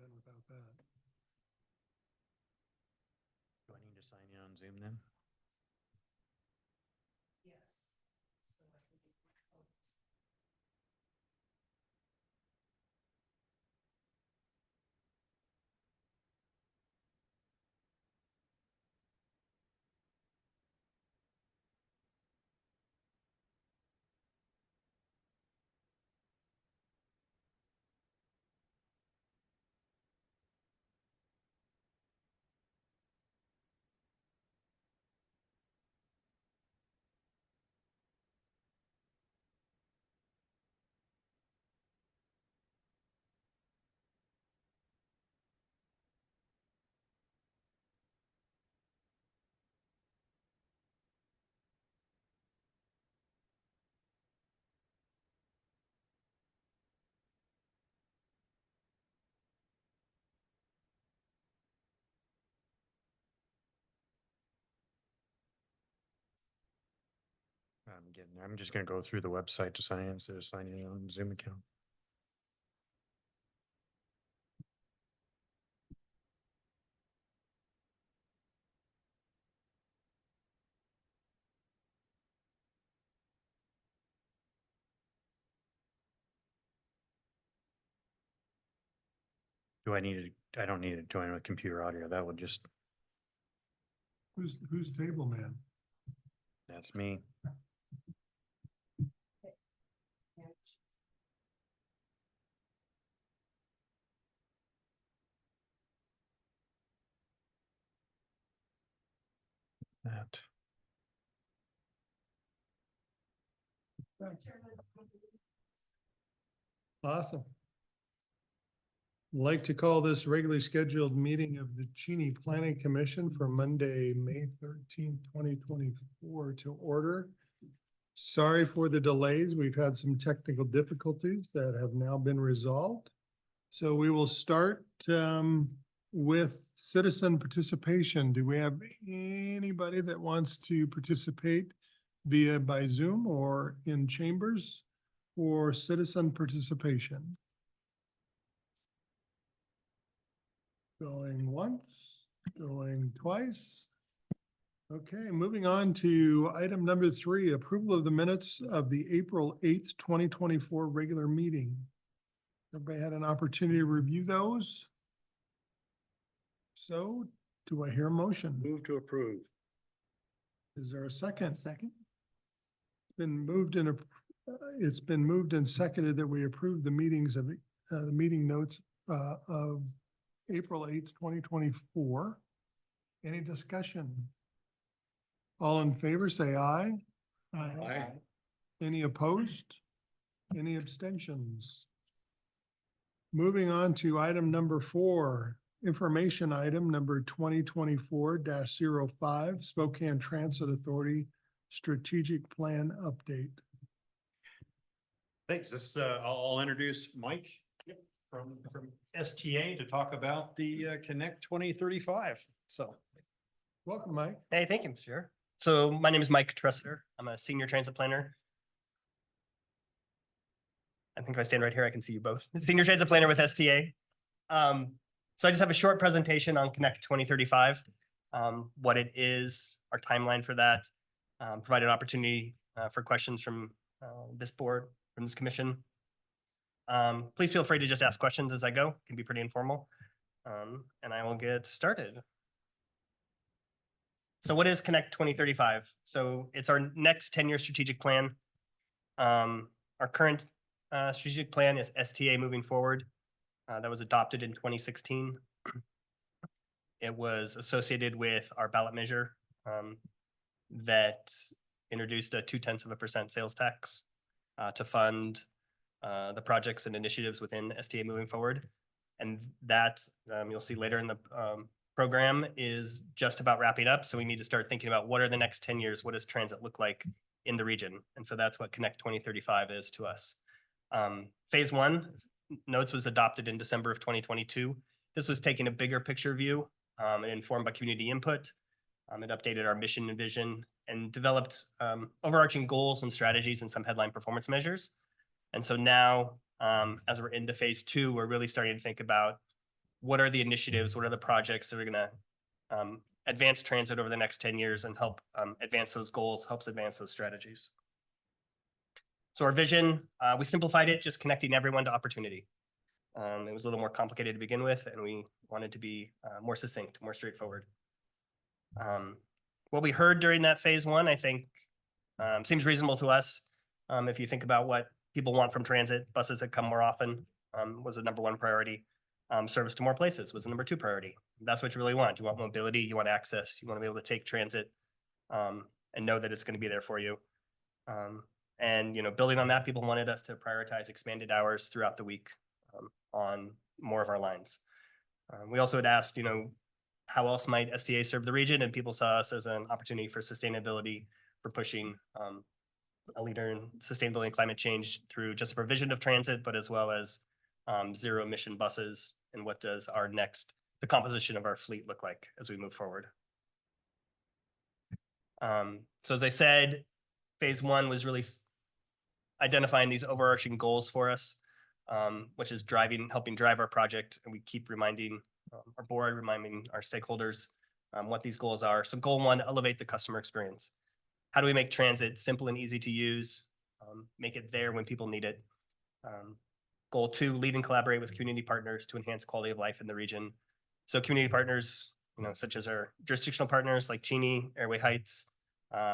done without that. Do I need to sign in on Zoom then? Yes. So I can get my photos. I'm getting there. I'm just gonna go through the website to sign in instead of signing in on Zoom account. Do I need to, I don't need to join with computer audio. That would just, Who's table man? that's me. That. Awesome. I'd like to call this regularly scheduled meeting of the Cheney Planning Commission for Monday, May 13th, 2024 to order. Sorry for the delays. We've had some technical difficulties that have now been resolved. So we will start with citizen participation. Do we have anybody that wants to participate by Zoom or in chambers for citizen participation? Going once, going twice. Okay, moving on to item number 3, approval of the minutes of the April 8th, 2024 regular meeting. Everybody had an opportunity to review those? So do I hear a motion? Move to approve. Is there a second? Second. It's been moved and seconded that we approve the meetings of the meeting notes of April 8th, 2024. Any discussion? All in favor, say aye. Aye. Any opposed? Any abstentions? Moving on to item number 4, information item number 2024-05, Spokane Transit Authority Strategic Plan Update. Thanks. This, I'll introduce Mike from STA to talk about the Connect 2035. So. Welcome, Mike. Hey, thank you, Mr. Chair. So my name is Mike Tressiter. I'm a senior transit planner. I think if I stand right here, I can see you both. Senior transit planner with STA. So I just have a short presentation on Connect 2035, what it is, our timeline for that, provide an opportunity for questions from this board, from this commission. Please feel free to just ask questions as I go. It can be pretty informal. And I will get started. So what is Connect 2035? So it's our next 10-year strategic plan. Our current strategic plan is STA moving forward. That was adopted in 2016. It was associated with our ballot measure that introduced a 0.2% sales tax to fund the projects and initiatives within STA moving forward. And that you'll see later in the program is just about wrapping up. So we need to start thinking about what are the next 10 years? What does transit look like in the region? And so that's what Connect 2035 is to us. Phase 1 notes was adopted in December of 2022. This was taking a bigger picture view and informed by community input. It updated our mission and vision and developed overarching goals and strategies and some headline performance measures. And so now, as we're into phase 2, we're really starting to think about what are the initiatives, what are the projects that are gonna advance transit over the next 10 years and help advance those goals, helps advance those strategies. So our vision, we simplified it, just connecting everyone to opportunity. It was a little more complicated to begin with, and we wanted to be more succinct, more straightforward. What we heard during that phase one, I think, seems reasonable to us. If you think about what people want from transit, buses that come more often was the number one priority. Service to more places was the number two priority. That's what you really want. You want mobility, you want access, you want to be able to take transit and know that it's going to be there for you. And building on that, people wanted us to prioritize expanded hours throughout the week on more of our lines. We also had asked, how else might STA serve the region? And people saw us as an opportunity for sustainability, for pushing a leader in sustainability and climate change through just the provision of transit, but as well as zero emission buses. And what does the composition of our fleet look like as we move forward? So as I said, phase one was really identifying these overarching goals for us, which is helping drive our project. And we keep reminding our board, reminding our stakeholders what these goals are. So goal one, elevate the customer experience. How do we make transit simple and easy to use, make it there when people need it? Goal two, lead and collaborate with community partners to enhance quality of life in the region. So community partners, such as our jurisdictional partners like Cheney, Airway Heights,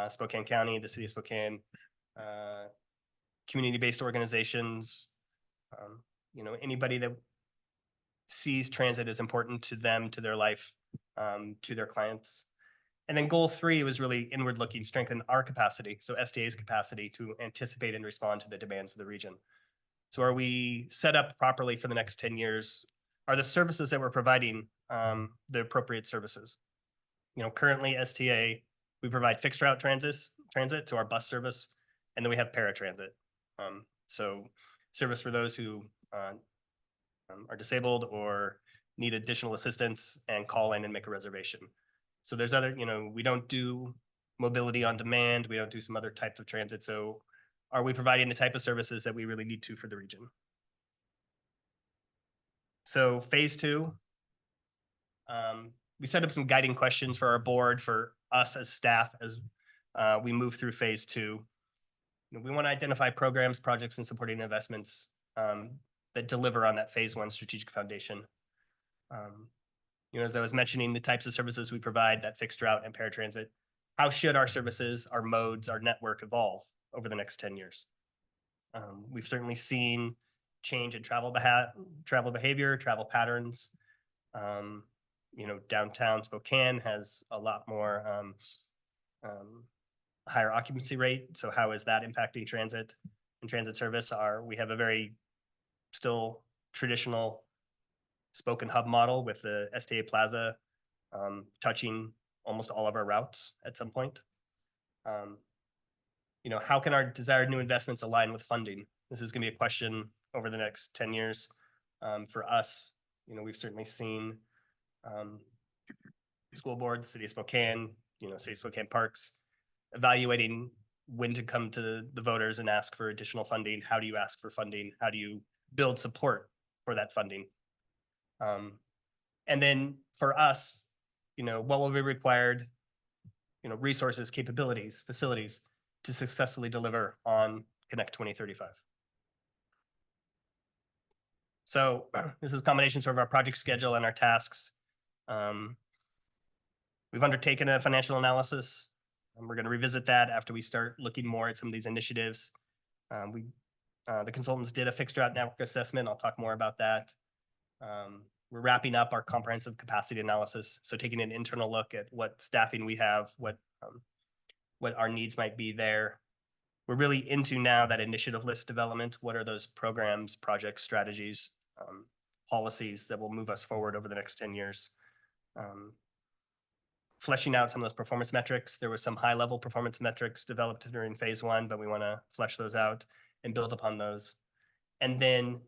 Spokane County, the City of Spokane, community-based organizations, anybody that sees transit as important to them, to their life, to their clients. And then goal three was really inward looking, strengthen our capacity. So STA's capacity to anticipate and respond to the demands of the region. So are we set up properly for the next 10 years? Are the services that we're providing the appropriate services? Currently STA, we provide fixed route transit to our bus service, and then we have paratransit. So service for those who are disabled or need additional assistance and call in and make a reservation. So there's other, we don't do mobility on demand. We don't do some other types of transit. So are we providing the type of services that we really need to for the region? So phase two, we set up some guiding questions for our board, for us as staff, as we move through phase two. We want to identify programs, projects, and supporting investments that deliver on that phase one strategic foundation. As I was mentioning, the types of services we provide, that fixed route and paratransit, how should our services, our modes, our network evolve over the next 10 years? We've certainly seen change in travel behavior, travel patterns. Downtown Spokane has a lot more higher occupancy rate. So how is that impacting transit and transit service? We have a very still traditional spoken hub model with the STA Plaza touching almost all of our routes at some point. How can our desired new investments align with funding? This is going to be a question over the next 10 years. For us, we've certainly seen school board, the City of Spokane, City of Spokane Parks, evaluating when to come to the voters and ask for additional funding. How do you ask for funding? How do you build support for that funding? And then for us, what will be required, resources, capabilities, facilities to successfully deliver on Connect 2035. So this is a combination sort of our project schedule and our tasks. We've undertaken a financial analysis, and we're going to revisit that after we start looking more at some of these initiatives. The consultants did a fixed route network assessment. I'll talk more about that. We're wrapping up our comprehensive capacity analysis. So taking an internal look at what staffing we have, what our needs might be there. We're really into now that initiative list development. What are those programs, projects, strategies, policies that will move us forward over the next 10 years? Fleshing out some of those performance metrics. There was some high level performance metrics developed during phase one, but we want to flesh those out and build upon those. And then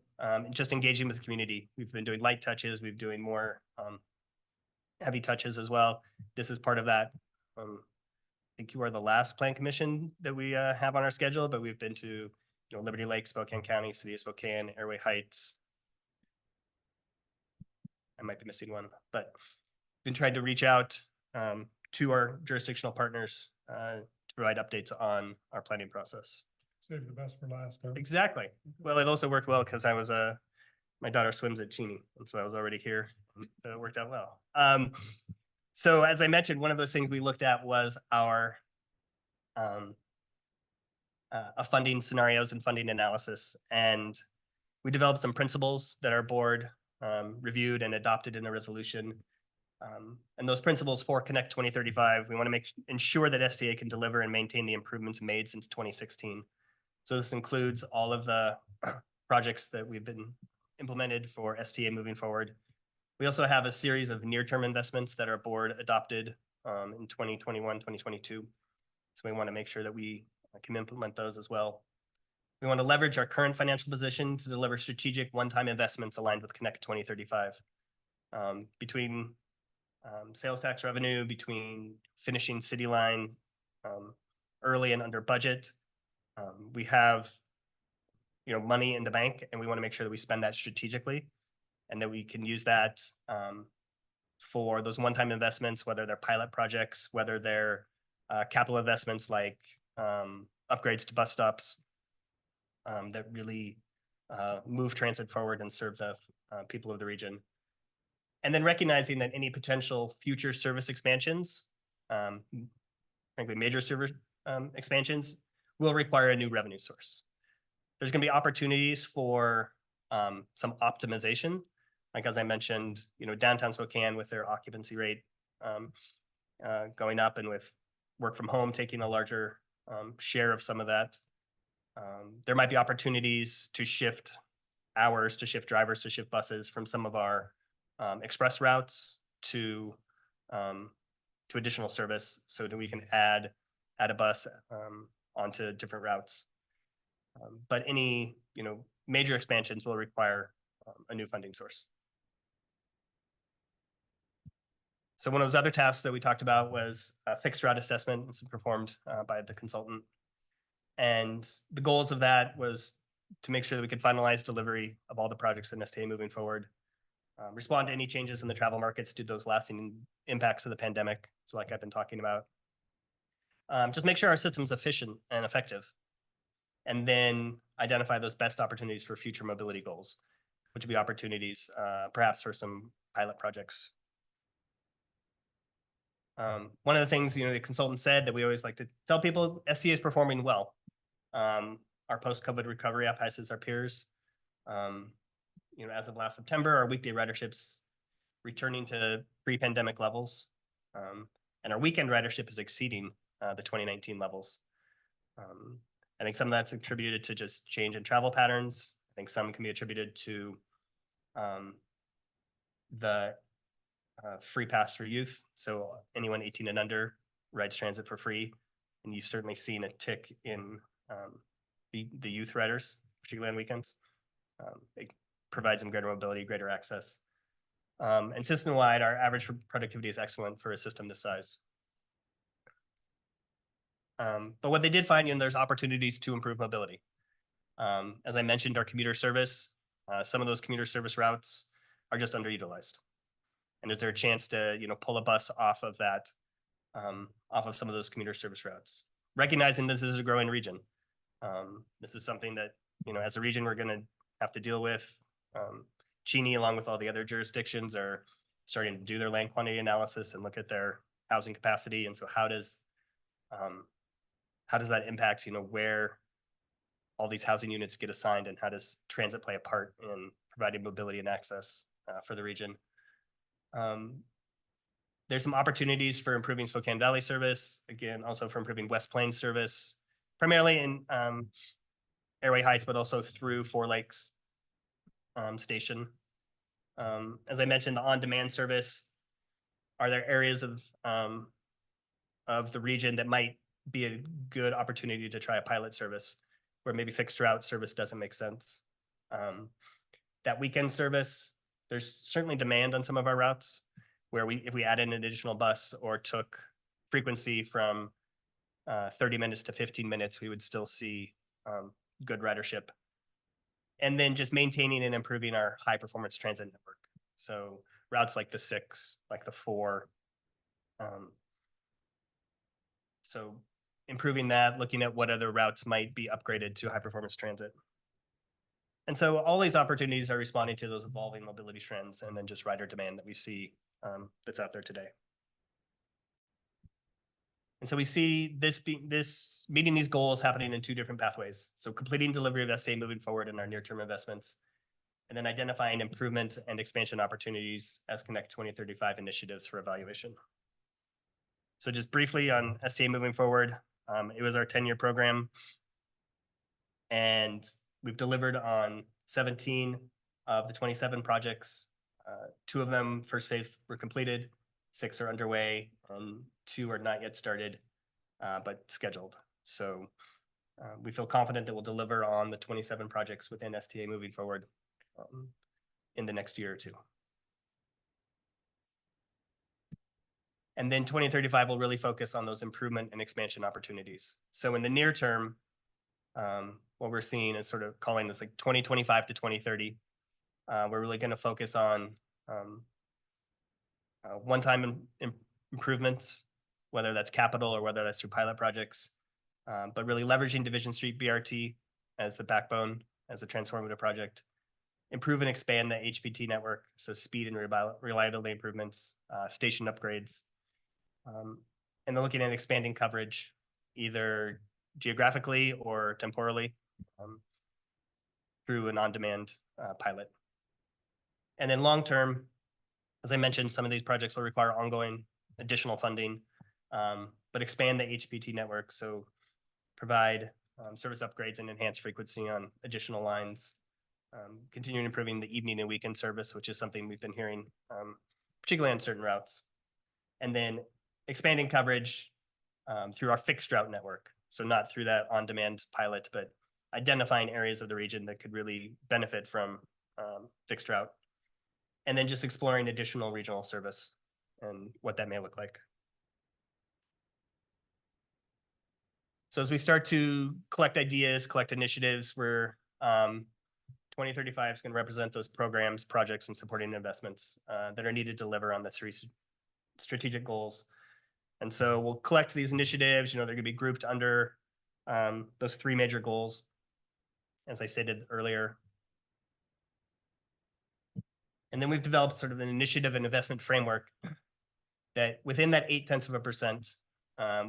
just engaging with the community. We've been doing light touches. We've been doing more heavy touches as well. This is part of that. I think you are the last plan commission that we have on our schedule, but we've been to Liberty Lake, Spokane County, City of Spokane, Airway Heights. I might be missing one, but been trying to reach out to our jurisdictional partners to provide updates on our planning process. Save the best for last, huh? Exactly. Well, it also worked well because I was my daughter swims at Cheney, and so I was already here. So it worked out well. So as I mentioned, one of those things we looked at was our funding scenarios and funding analysis, and we developed some principles that our board reviewed and adopted in a resolution. And those principles for Connect 2035, we want to ensure that STA can deliver and maintain the improvements made since 2016. So this includes all of the projects that we've been implemented for STA moving forward. We also have a series of near-term investments that our board adopted in 2021, 2022. So we want to make sure that we can implement those as well. We want to leverage our current financial position to deliver strategic one-time investments aligned with Connect 2035. Between sales tax revenue, between finishing City Line early and under budget, we have money in the bank, and we want to make sure that we spend that strategically and that we can use that for those one-time investments, whether they're pilot projects, whether they're capital investments like upgrades to bus stops that really move transit forward and serve the people of the region. And then recognizing that any potential future service expansions, frankly, major service expansions, will require a new revenue source. There's going to be opportunities for some optimization. Like, as I mentioned, downtown Spokane with their occupancy rate going up, and with work from home taking a larger share of some of that. There might be opportunities to shift hours, to shift drivers, to shift buses from some of our express routes to additional service, so that we can add a bus onto different routes. But any major expansions will require a new funding source. So one of those other tasks that we talked about was a fixed route assessment. This was performed by the consultant. And the goals of that was to make sure that we could finalize delivery of all the projects in STA moving forward, respond to any changes in the travel markets due to those lasting impacts of the pandemic. So like I've been talking about, just make sure our system's efficient and effective, and then identify those best opportunities for future mobility goals, which would be opportunities perhaps for some pilot projects. One of the things, the consultant said that we always like to tell people, STA is performing well. Our post-COVID recovery outpaces our peers. As of last September, our weekday riderships returning to pre-pandemic levels. And our weekend ridership is exceeding the 2019 levels. I think some of that's attributed to just change in travel patterns. I think some can be attributed to the free pass for youth. So anyone 18 and under rides transit for free. And you've certainly seen a tick in the youth riders, particularly on weekends. It provides them greater mobility, greater access. And system-wide, our average productivity is excellent for a system this size. But what they did find, there's opportunities to improve mobility. As I mentioned, our commuter service, some of those commuter service routes are just underutilized. And is there a chance to, pull a bus off of that, off of some of those commuter service routes? Recognizing this is a growing region. This is something that, as a region, we're going to have to deal with. Cheney, along with all the other jurisdictions, are starting to do their land quantity analysis and look at their housing capacity. And so how does that impact, where all these housing units get assigned, and how does transit play a part in providing mobility and access for the region? There's some opportunities for improving Spokane Valley service, again, also for improving West Plains service, primarily in Airway Heights, but also through Four Lakes station. As I mentioned, the on-demand service, are there areas of the region that might be a good opportunity to try a pilot service where maybe fixed route service doesn't make sense? That weekend service, there's certainly demand on some of our routes where if we add in an additional bus or took frequency from 30 minutes to 15 minutes, we would still see good ridership. And then just maintaining and improving our high performance transit network. So routes like the 6, like the 4. So improving that, looking at what other routes might be upgraded to high performance transit. And so all these opportunities are responding to those evolving mobility trends and then just rider demand that we see that's out there today. And so we see this meeting these goals happening in 2 different pathways. So completing delivery of STA moving forward in our near-term investments, and then identifying improvement and expansion opportunities as Connect 2035 initiatives for evaluation. So just briefly on STA moving forward, it was our 10-year program, and we've delivered on 17 of the 27 projects. 2 of them, first phase, were completed, 6 are underway, and 2 are not yet started, but scheduled. So we feel confident that we'll deliver on the 27 projects within STA moving forward in the next year or 2. And then 2035 will really focus on those improvement and expansion opportunities. So in the near term, what we're seeing is sort of calling this like 2025 to 2030. We're really going to focus on one-time improvements, whether that's capital or whether that's through pilot projects, but really leveraging Division Street BRT as the backbone, as a transformative project. Improve and expand the HPT network, so speed and reliability improvements, station upgrades. And they're looking at expanding coverage, either geographically or temporally, through an on-demand pilot. And then long-term, as I mentioned, some of these projects will require ongoing additional funding, but expand the HPT network, so provide service upgrades and enhance frequency on additional lines, continuing improving the evening and weekend service, which is something we've been hearing, particularly on certain routes. And then expanding coverage through our fixed route network. So not through that on-demand pilot, but identifying areas of the region that could really benefit from fixed route. And then just exploring additional regional service and what that may look like. So as we start to collect ideas, collect initiatives, we're 2035 is going to represent those programs, projects, and supporting investments that are needed to deliver on the 3 strategic goals. And so we'll collect these initiatives, they're going to be grouped under those 3 major goals, as I stated earlier. And then we've developed sort of an initiative and investment framework that within that 0.8%,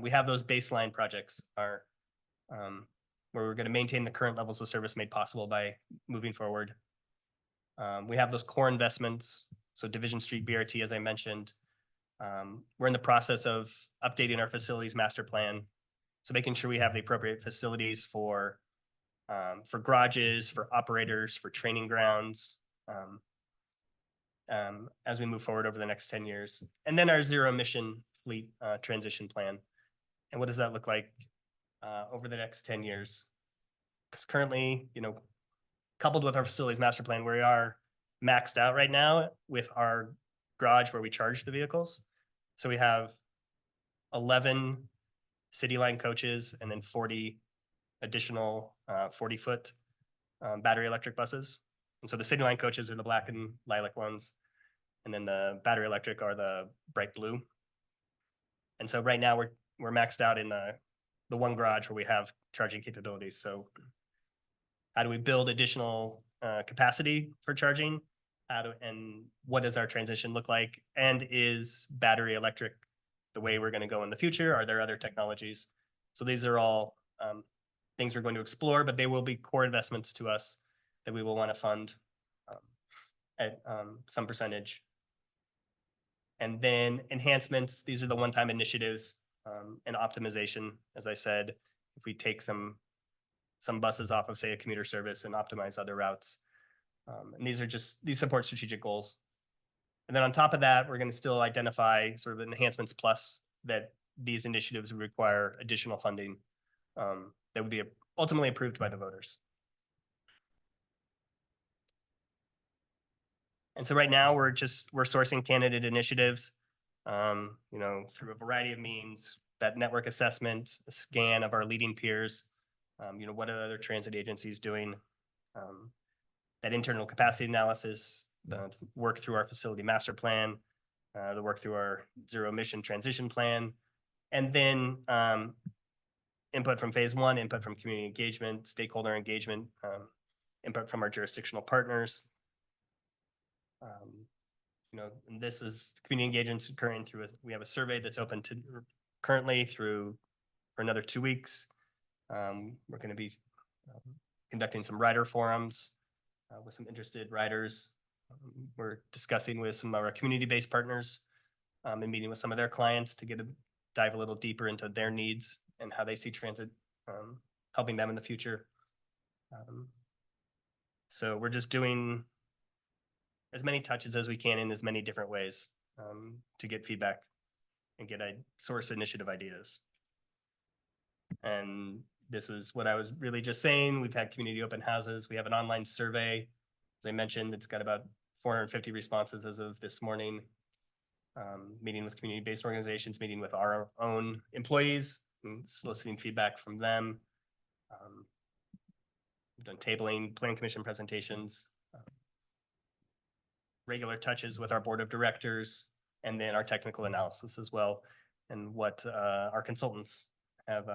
we have those baseline projects where we're going to maintain the current levels of service made possible by moving forward. We have those core investments, so Division Street BRT, as I mentioned. We're in the process of updating our facilities master plan, so making sure we have the appropriate facilities for garages, for operators, for training grounds, as we move forward over the next 10 years. And then our zero emission fleet transition plan. And what does that look like over the next 10 years? Because currently, coupled with our facilities master plan, we are maxed out right now with our garage where we charge the vehicles. So we have 11 City Line coaches and then 40 additional 40-foot battery electric buses. And so the City Line coaches are the black and lilac ones, and then the battery electric are the bright blue. And so right now we're maxed out in the one garage where we have charging capabilities. So how do we build additional capacity for charging? And what does our transition look like? And is battery electric the way we're going to go in the future? Are there other technologies? So these are all things we're going to explore, but they will be core investments to us that we will want to fund at some percentage. And then enhancements, these are the one-time initiatives and optimization. As I said, if we take some buses off of, say, a commuter service and optimize other routes. And these support strategic goals. And then on top of that, we're going to still identify sort of enhancements plus that these initiatives would require additional funding that would be ultimately approved by the voters. And so right now we're sourcing candidate initiatives, through a variety of means, that network assessment, a scan of our leading peers, what are other transit agencies doing, that internal capacity analysis, the work through our facility master plan, the work through our zero emission transition plan, and then input from phase one, input from community engagement, stakeholder engagement, input from our jurisdictional partners. You know, and this is community engagements occurring through, we have a survey that's open to currently through for another 2 weeks. We're going to be conducting some writer forums with some interested writers. We're discussing with some of our community-based partners and meeting with some of their clients to dive a little deeper into their needs and how they see transit helping them in the future. So we're just doing as many touches as we can in as many different ways to get feedback and get source initiative ideas. And this was what I was really just saying. We've had community open houses. We have an online survey. As I mentioned, it's got about 450 responses as of this morning. Meeting with community-based organizations, meeting with our own employees and soliciting feedback from them. We've done tabling, plan commission presentations, regular touches with our board of directors, and then our technical analysis as well, and what our consultants have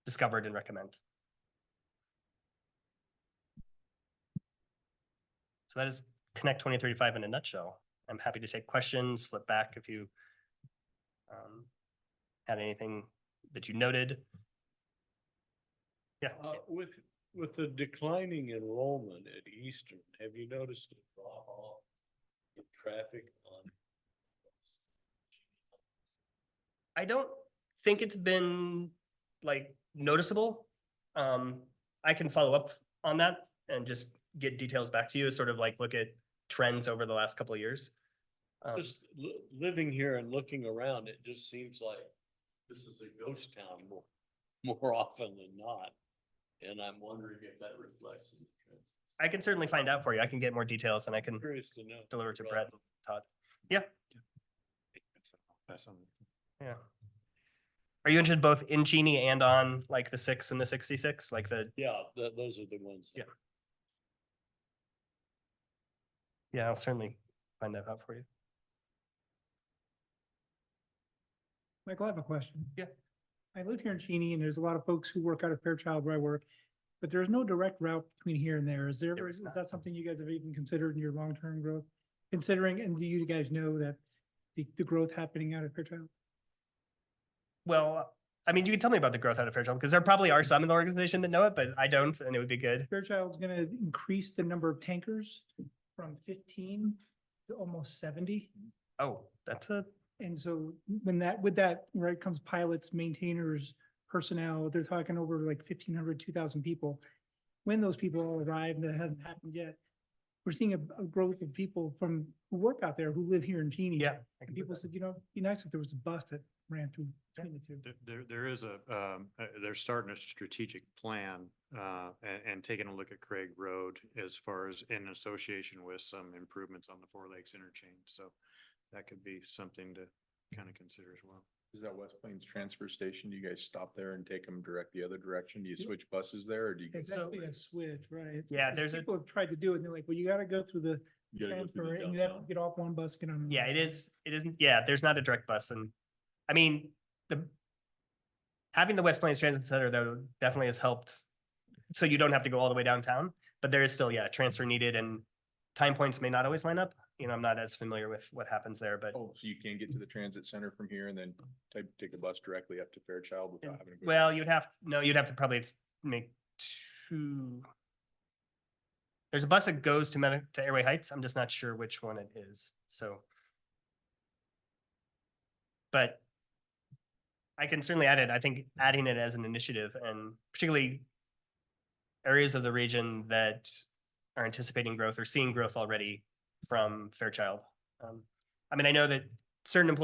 discovered and recommend. So that is Connect 2035 in a nutshell. I'm happy to take questions, flip back if you had anything that you noted. Yeah. With the declining enrollment at Eastern, have you noticed a drop off in traffic on? I don't think it's been like noticeable. I can follow up on that and just get details back to you, sort of like look at trends over the last couple of years. Just living here and looking around, it just seems like this is a ghost town more often than not. And I'm wondering if that reflects in the trends. I can certainly find out for you. I can get more details and I can Curious to know. deliver to Brett and Todd. Yeah. Pass on. Yeah. Are you interested both in Cheney and on like the 6 and the 66? Like the, Yeah, those are the ones. Yeah. yeah, I'll certainly find that out for you. Michael, I have a question. Yeah. I live here in Cheney and there's a lot of folks who work out of Fairchild where I work, but there's no direct route between here and there. There is Is not. that something you guys have even considered in your long-term growth? Considering, and do you guys know that the growth happening out of Fairchild? Well, I mean, you can tell me about the growth out of Fairchild because there probably are some in the organization that know it, but I don't, and it would be good. Fairchild's gonna increase the number of tankers from 15 to almost 70. Oh, that's a, And so with that, right, comes pilots, maintainers, personnel, they're talking over like 1,500, 2,000 people. When those people all arrive, and that hasn't happened yet, we're seeing a growth of people who work out there, who live here in Cheney. yeah. And people said, you know, it'd be nice if there was a bus that ran through between the two. There is they're starting a strategic plan and taking a look at Craig Road as far as in association with some improvements on the Four Lakes interchange. So that could be something to kind of consider as well. Is that West Plains Transfer Station? Do you guys stop there and take them direct the other direction? Do you switch buses there or do you? It's actually a switch, right? Yeah, 'Cause there's a- people have tried to do it and they're like, well, you gotta go through the You gotta go through transfer the and you have to downtown. get off one bus, get on. another. Yeah, it isn't, yeah, there's not a direct bus. And I mean, having the West Plains Transit Center though definitely has helped. So you don't have to go all the way downtown, but there is still, yeah, transfer needed and time points may not always line up. You know, I'm not as familiar with what happens there, but Oh, so you can get to the transit center from here and then take a bus directly up to Fairchild without having to go. well, you'd have to probably make two. There's a bus that goes to Airway Heights. I'm just not sure which one it is. So. But I can certainly add it. I think adding it as an initiative and particularly areas of the region that are anticipating growth or seeing growth already from Fairchild. I mean, I know that certain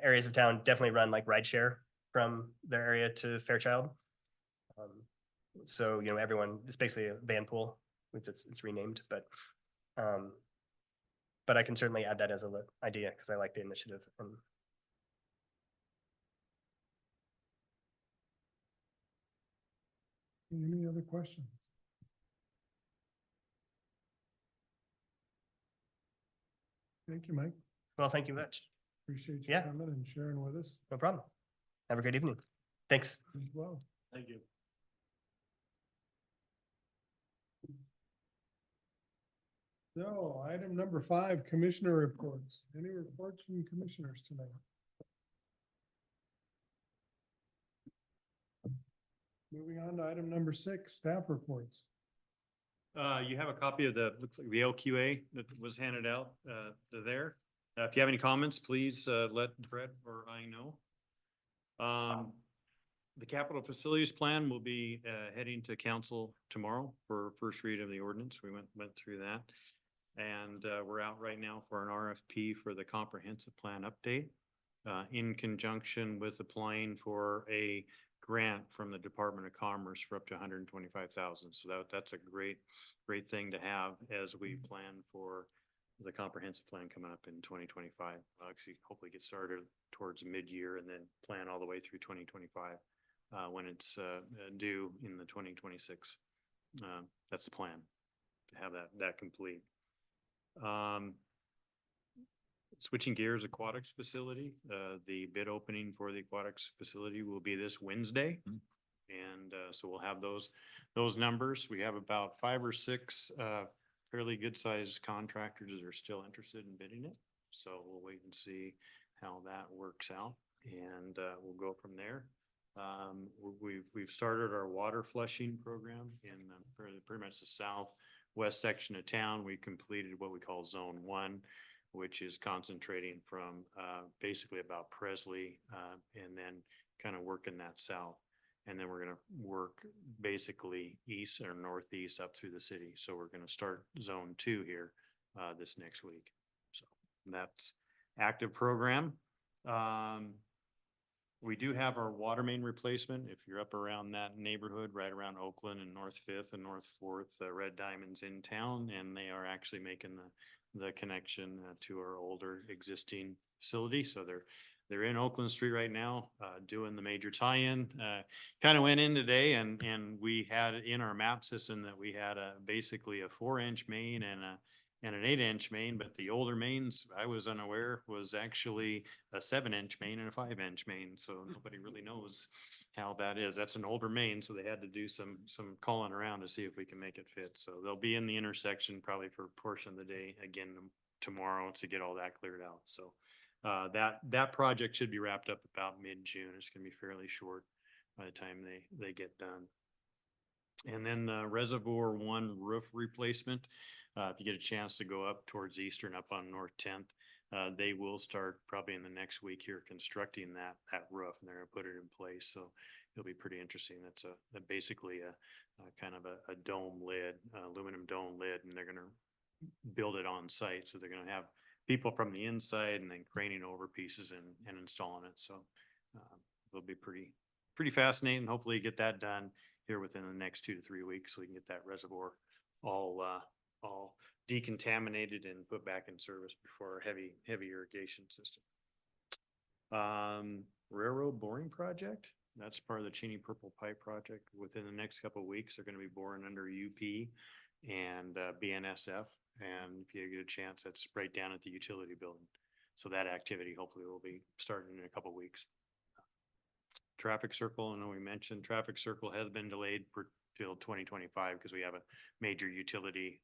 areas of town definitely run like rideshare from their area to Fairchild. So, you know, everyone, it's basically a van pool, which it's renamed, but I can certainly add that as an idea because I like the initiative. And Any other questions? Thank you, Mike. Well, thank you much. Appreciate you Yeah. coming and sharing with us No problem. Have a great evening. Thanks. as well. Thank you. So item number 5, commissioner reports. Any reports from commissioners tonight? Moving on to item number 6, staff reports. You have a copy of the, looks like the LQA that was handed out, there. If you have any comments, please, let Brett or I know. The capital facilities plan will be, heading to council tomorrow for first read of the ordinance. We went through that. And, we're out right now for an RFP for the comprehensive plan update, in conjunction with applying for a grant from the Department of Commerce for up to 125,000. So that's a great thing to have as we plan for the comprehensive plan coming up in 2025. We'll actually hopefully get started towards mid-year and then plan all the way through 2025 when it's due in the 2026. That's the plan, to have that complete. Switching gears, aquatics facility, the bid opening for the aquatics facility will be this Wednesday. And so we'll have those numbers. We have about 5 or 6 fairly good-sized contractors that are still interested in bidding it. So we'll wait and see how that works out, and we'll go from there. We've started our water flushing program in pretty much the southwest section of town. We completed what we call Zone 1, which is concentrating from basically about Presley and then kind of working that south. And then we're going to work basically east or northeast up through the city. So we're going to start Zone 2 here this next week. So that's active program. We do have our water main replacement. If you're up around that neighborhood, right around Oakland and North 5th and North 4th, Red Diamond's in town, and they are actually making the connection to our older existing facility. So they're in Oakland Street right now, doing the major tie-in. Kind of went in today, and we had in our map system that we had basically a 4-inch main and an 8-inch main, but the older mains, I was unaware, was actually a 7-inch main and a 5-inch main. So nobody really knows how that is. That's an older main, so they had to do some calling around to see if we can make it fit. So they'll be in the intersection probably for a portion of the day again tomorrow to get all that cleared out. So that project should be wrapped up about mid-June. It's going to be fairly short by the time they get done. And then the Reservoir 1 roof replacement. If you get a chance to go up towards Eastern, up on North 10th, they will start probably in the next week here constructing that roof, and they're going to put it in place. So it'll be pretty interesting. That's basically a kind of a dome lid, aluminum dome lid, and they're going to build it on site. So they're going to have people from the inside and then craning over pieces and installing it. So it'll be pretty fascinating. Hopefully get that done here within the next 2 to 3 weeks, so we can get that reservoir all decontaminated and put back in service before our heavy irrigation system. Railroad boring project. That's part of the Cheney Purple Pipe project. Within the next couple of weeks, they're going to be boring under UP and BNSF. And if you get a chance, that's right down at the utility building. So that activity hopefully will be starting in a couple of weeks. Traffic circle, I know we mentioned traffic circle has been delayed till 2025 because we have a major utility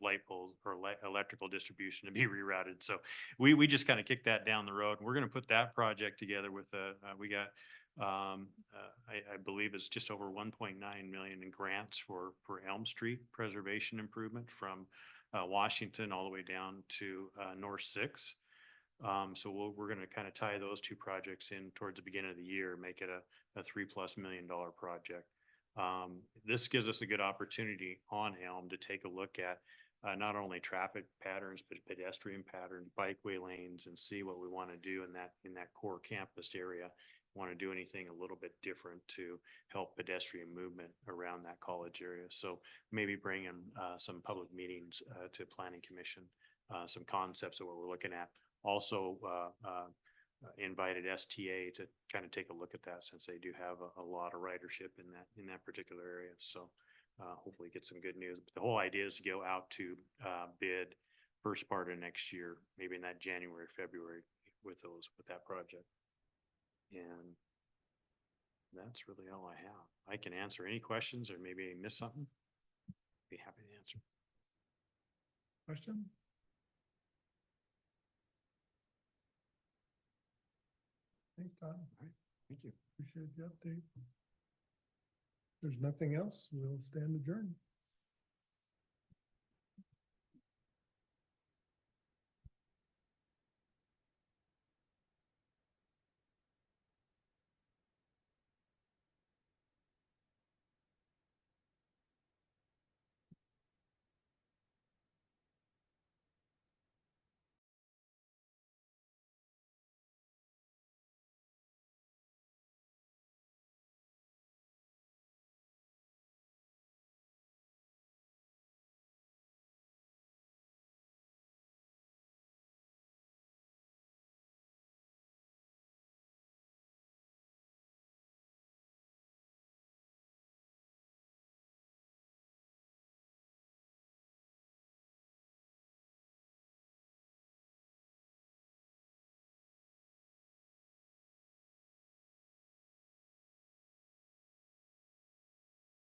light pole or electrical distribution to be rerouted. So we just kind of kicked that down the road. We're going to put that project together with we got I believe it's just over 1.9 million in grants for Elm Street preservation improvement from Washington all the way down to North 6. So we're going to kind of tie those 2 projects in towards the beginning of the year, make it a $3+ million project. This gives us a good opportunity on Elm to take a look at not only traffic patterns, but pedestrian patterns, bikeway lanes, and see what we want to do in that core campus area. Want to do anything a little bit different to help pedestrian movement around that college area. So maybe bring in some public meetings to Planning Commission, some concepts of what we're looking at. Also invited STA to kind of take a look at that, since they do have a lot of ridership in that particular area. So hopefully get some good news. But the whole idea is to go out to bid first part of next year, maybe in that January, February with that project. And that's really all I have. I can answer any questions or maybe I missed something. Be happy to answer. Question? Thanks, Todd. Thank you. Appreciate the update. There's nothing else. We'll stand adjourned.